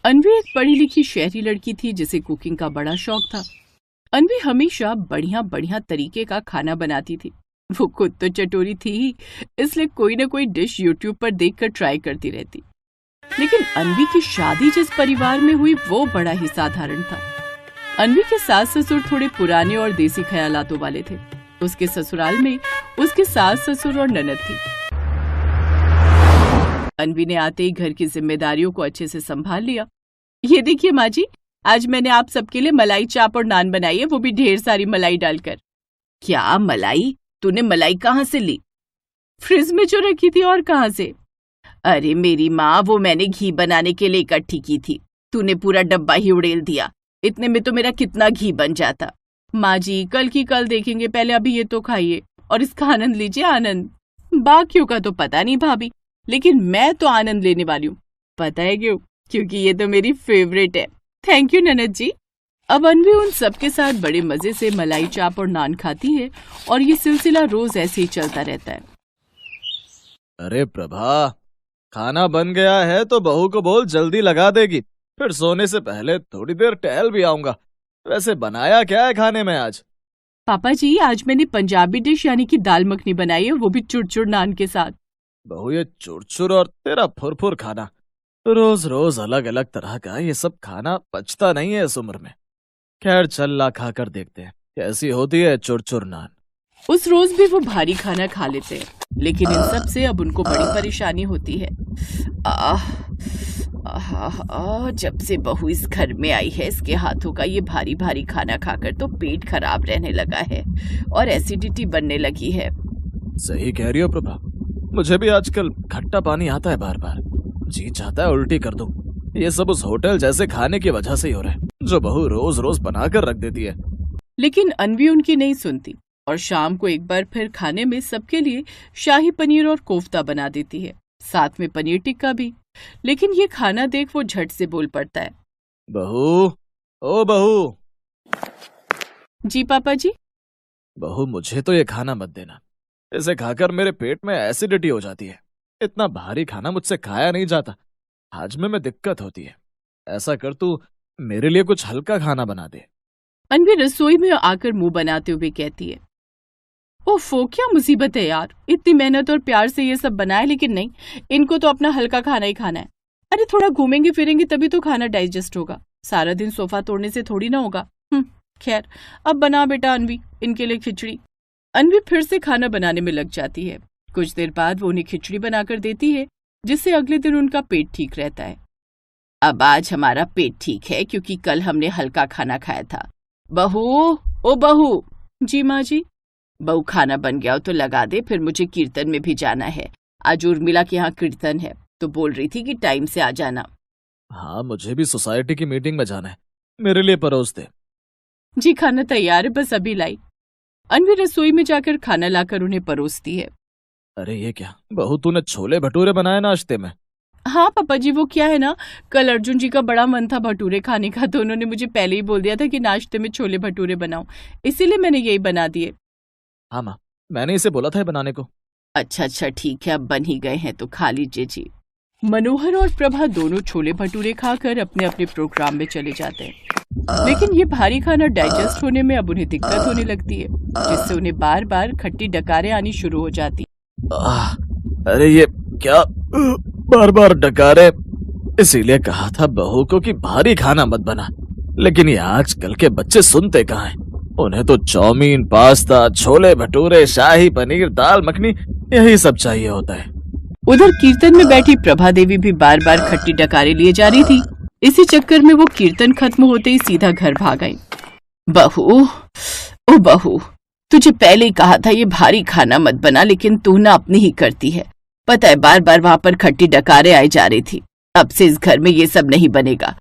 अन्वी एक पढ़ी लिखी शहरी लड़की थी जिसे कुकिंग का बड़ा शौक था। अन्वी हमेशा बढ़िया बढ़िया तरीके का खाना बनाती थी। वो खुद तो चटोरी थी ही, इसलिए कोई ना कोई डिश यूट्यूब पर देखकर ट्राई करती रहती। लेकिन अन्वी की शादी जिस परिवार में हुई वो बड़ा ही साधारण था। अन्वी के सास ससुर थोड़े पुराने और देसी ख्यालातों वाले थे। उसके ससुराल में उसके सास ससुर और ननद थी। अन्वी ने आते ही घर की जिम्मेदारियों को अच्छे से संभाल लिया। ये देखिए माँ जी, आज मैंने आप सबके लिए मलाई चाप और नान बनाई है, वो भी ढेर सारी मलाई डालकर। क्या मलाई? तूने मलाई कहाँ से ली? फ्रिज में जो रखी थी, और कहाँ से? अरे मेरी माँ, वो मैंने घी बनाने के लिए इकट्ठी की थी। तूने पूरा डब्बा ही उड़ेल दिया। इतने में तो मेरा कितना घी बन जाता। माँ जी, कल की कल देखेंगे, पहले अभी ये तो खाइए और इसका आनंद लीजिए। आनंद? बाकियों का तो पता नहीं भाभी, लेकिन मैं तो आनंद लेने वाली हूँ। पता है क्यों? क्योंकि ये तो मेरी फेवरेट है। थैंक यू ननद जी। अब अन्वी उन सबके साथ बड़े मजे से मलाई चाप और नान खाती है और ये सिलसिला रोज ऐसे ही चलता रहता है। अरे प्रभा, खाना बन गया है तो बहू को बोल जल्दी लगा देगी, फिर सोने से पहले थोड़ी देर टहल भी आऊंगा। वैसे बनाया क्या है खाने में आज? पापा जी, आज मैंने पंजाबी डिश यानी कि दाल मखनी बनाई है, वो भी चुरचुर नान के साथ। बहू, ये चुरचुर और तेरा फुरफुर खाना, रोज रोज अलग अलग तरह का, ये सब खाना पचता नहीं है इस उम्र में। खैर चल ला, खा कर देखते हैं कैसी होती है चुरचुर नान। उस रोज भी वो भारी खाना खा लेते हैं, लेकिन इन सब से अब उनको बड़ी परेशानी होती है। जब से बहू इस घर में आई है, इसके हाथों का ये भारी भारी खाना खाकर तो पेट खराब रहने लगा है और एसिडिटी बनने लगी है। सही कह रही हो प्रभा, मुझे भी आजकल खट्टा पानी आता है बार बार। जी चाहता है उल्टी कर दूं। ये सब उस होटल जैसे खाने की वजह से ही हो रहा है, जो बहू रोज रोज बनाकर रख देती है। लेकिन अन्वी उनकी नहीं सुनती और शाम को एक बार फिर खाने में सबके लिए शाही पनीर और कोफ्ता बना देती है, साथ में पनीर टिक्का भी। लेकिन ये खाना देख वो झट से बोल पड़ता है। बहू, ओ बहू। जी पापा जी। बहू, मुझे तो ये खाना मत देना, इसे खाकर मेरे पेट में एसिडिटी हो जाती है। इतना भारी खाना मुझसे खाया नहीं जाता, हाजमे में दिक्कत होती है। ऐसा कर, तू मेरे लिए कुछ हल्का खाना बना दे। अन्वी रसोई में आकर मुंह बनाते हुए कहती है, ओफो, क्या मुसीबत है यार, इतनी मेहनत और प्यार से ये सब बनाया, लेकिन नहीं, इनको तो अपना हल्का खाना ही खाना है। अरे थोड़ा घूमेंगे फिरेंगे तभी तो खाना डाइजेस्ट होगा, सारा दिन सोफा तोड़ने से थोड़ी ना होगा। खैर, अब बना बेटा अन्वी इनके लिए खिचड़ी। अन्वी फिर से खाना बनाने में लग जाती है। कुछ देर बाद वो उन्हें खिचड़ी बनाकर देती है, जिससे अगले दिन उनका पेट ठीक रहता है। अब आज हमारा पेट ठीक है क्योंकि कल हमने हल्का खाना खाया था। बहू, ओ बहू। जी माँ जी। बहू, खाना बन गया हो तो लगा दे, फिर मुझे कीर्तन में भी जाना है। आज उर्मिला के यहाँ कीर्तन है, तो बोल रही थी कि टाइम से आ जाना। हाँ, मुझे भी सोसाइटी की मीटिंग में जाना है, मेरे लिए परोस दे। जी खाना तैयार है, बस अभी लाई। अन्वी रसोई में जाकर खाना लाकर उन्हें परोसती है। अरे ये क्या बहू, तूने छोले भटूरे बनाए नाश्ते में? हाँ पापा जी, वो क्या है ना, कल अर्जुन जी का बड़ा मन था भटूरे खाने का, तो उन्होंने मुझे पहले ही बोल दिया था कि नाश्ते में छोले भटूरे बनाओ, इसीलिए मैंने यही बना दिए। हाँ माँ, मैंने इसे बोला था बनाने को। अच्छा ठीक है, अब बन ही गए हैं तो खा लीजिए जी। मनोहर और प्रभा दोनों छोले भटूरे खाकर अपने अपने प्रोग्राम में चले जाते हैं। लेकिन ये भारी खाना डाइजेस्ट होने में अब उन्हें दिक्कत होने लगती है, जिससे उन्हें बार बार खट्टी डकारें आनी शुरू हो जाती। अरे ये क्या, बार बार डकारे। इसीलिए कहा था बहू को कि भारी खाना मत बना, लेकिन ये आजकल के बच्चे सुनते कहाँ हैं। उन्हें तो चाउमीन, पास्ता, छोले भटूरे, शाही पनीर, दाल मखनी, यही सब चाहिए होता है। उधर कीर्तन में बैठी प्रभा देवी भी बार बार खट्टी डकारे लिए जा रही थी। इसी चक्कर में वो कीर्तन खत्म होते ही सीधा घर भाग आई। बहू, ओ बहू, तुझे पहले ही कहा था ये भारी खाना मत बना, लेकिन तू ना अपनी ही करती है। पता है बार बार वहां पर खट्टी डकारे आई जा रही थी। अब से इस घर में ये सब नहीं बनेगा।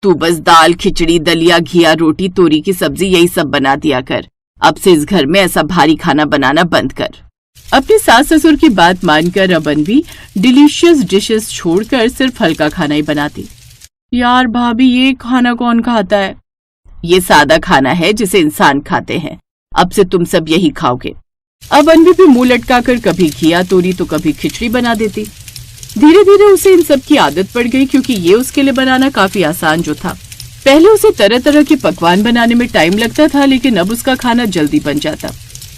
तू बस दाल, खिचड़ी, दलिया, घिया, रोटी, तोरी की सब्जी, यही सब बना दिया कर। अब से इस घर में ऐसा भारी खाना बनाना बंद कर। अपने सास ससुर की बात मानकर अब अन्वी डिलीशियस डिशेस छोड़कर सिर्फ हल्का खाना ही बनाती। यार भाभी, ये खाना कौन खाता है? ये सादा खाना है जिसे इंसान खाते हैं। अब से तुम सब यही खाओगे। अब अन्वी भी मुंह लटकाकर कभी घिया तोरी तो कभी खिचड़ी बना देती। धीरे धीरे उसे इन सब की आदत पड़ गई, क्योंकि ये उसके लिए बनाना काफी आसान जो था। पहले उसे तरह तरह के पकवान बनाने में टाइम लगता था, लेकिन अब उसका खाना जल्दी बन जाता।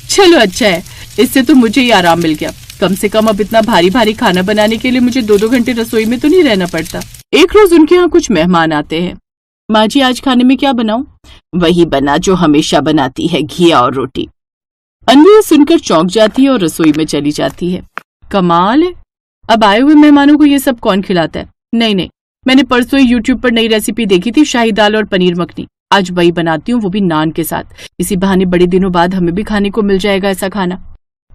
चलो अच्छा है, इससे तो मुझे ही आराम मिल गया। कम से कम अब इतना भारी भारी खाना बनाने के लिए मुझे 2-2 घंटे रसोई में तो नहीं रहना पड़ता। एक रोज उनके यहाँ कुछ मेहमान आते हैं। माँ जी, आज खाने में क्या बनाऊं? वही बना जो हमेशा बनाती है, घिया और रोटी। अन्वी सुनकर चौंक जाती है और रसोई में चली जाती है। कमाल है, अब आए हुए मेहमानों को ये सब कौन खिलाता है? नहीं, मैंने परसों ही यूट्यूब पर नई रेसिपी देखी थी, शाही दाल और पनीर मखनी। आज वही बनाती हूँ, वो भी नान के साथ। इसी बहाने बड़े दिनों बाद हमें भी खाने को मिल जाएगा ऐसा खाना।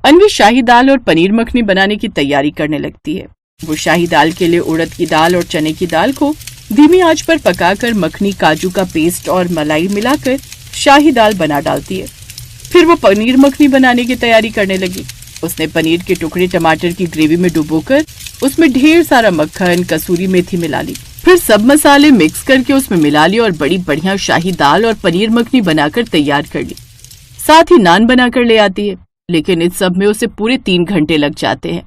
अन्वी शाही दाल और पनीर मखनी बनाने की तैयारी करने लगती है। वो शाही दाल के लिए उड़द की दाल और चने की दाल को धीमी आंच पर पकाकर मखनी, काजू का पेस्ट और मलाई मिलाकर शाही दाल बना डालती है। फिर वो पनीर मखनी बनाने की तैयारी करने लगी। उसने पनीर के टुकड़े टमाटर की ग्रेवी में डुबोकर उसमें ढेर सारा मक्खन, कसूरी मेथी मिला ली। फिर सब मसाले मिक्स करके उसमें मिला लिए और बड़ी बढ़िया शाही दाल और पनीर मखनी बनाकर तैयार कर ली। साथ ही नान बनाकर ले आती है, लेकिन इस सब में उसे पूरे 3 घंटे लग जाते हैं।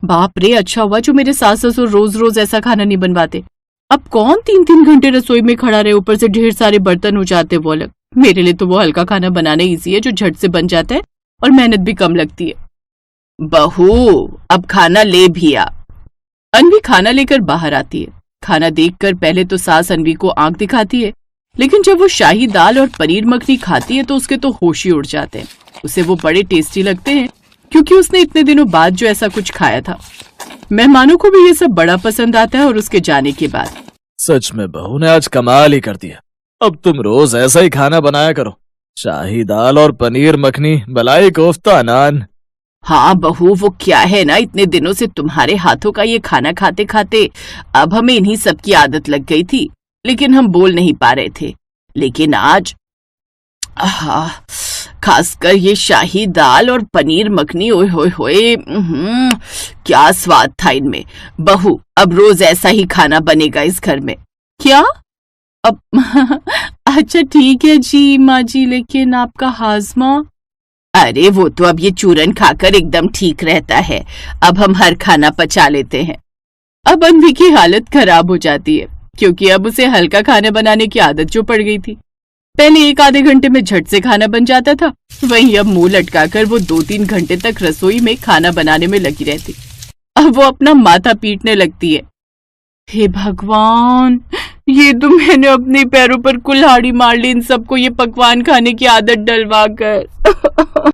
बाप रे, अच्छा हुआ जो मेरे सास ससुर रोज रोज ऐसा खाना नहीं बनवाते। अब कौन 3-3 घंटे रसोई में खड़ा रहे, ऊपर से ढेर सारे बर्तन हो जाते वो अलग। मेरे लिए तो वो हल्का खाना बनाना ईजी है, जो झट से बन जाता है और मेहनत भी कम लगती है। बहू, अब खाना ले भी आ। अन्वी खाना लेकर बाहर आती है। खाना देखकर पहले तो सास अन्वी को आंख दिखाती है, लेकिन जब वो शाही दाल और पनीर मखनी खाती है तो उसके तो होश ही उड़ जाते हैं। उसे वो बड़े टेस्टी लगते हैं, क्योंकि उसने इतने दिनों बाद जो ऐसा कुछ खाया था। मेहमानों को भी ये सब बड़ा पसंद आता है। और उसके जाने के बाद सच में बहू ने आज कमाल ही कर दिया। अब तुम रोज ऐसा ही खाना बनाया करो, शाही दाल और पनीर मखनी, मलाई कोफ्ता, नान। हाँ बहू, वो क्या है ना, इतने दिनों से तुम्हारे हाथों का ये खाना खाते खाते अब हमें इन्हीं सब की आदत लग गई थी, लेकिन हम बोल नहीं पा रहे थे। लेकिन आज खासकर ये शाही दाल और पनीर मखनी, ओए होए होए, क्या स्वाद था इनमें। बहू, अब रोज ऐसा ही खाना बनेगा इस घर में। क्या? अब अच्छा ठीक है जी माँ जी, लेकिन आपका हाजमा? अरे वो तो अब ये चूरन खाकर एकदम ठीक रहता है। अब हम हर खाना पचा लेते हैं। अब अन्वी की हालत खराब हो जाती है, क्योंकि अब उसे हल्का खाना बनाने की आदत जो पड़ गई थी। पहले 1-आधे घंटे में झट से खाना बन जाता था, वहीं अब मुंह लटकाकर वो 2-3 घंटे तक रसोई में खाना बनाने में लगी रहती। अब वो अपना माथा पीटने लगती है। हे भगवान, ये तो मैंने अपने पैरों पर कुल्हाड़ी मार ली इन सबको ये पकवान खाने की आदत डलवा कर।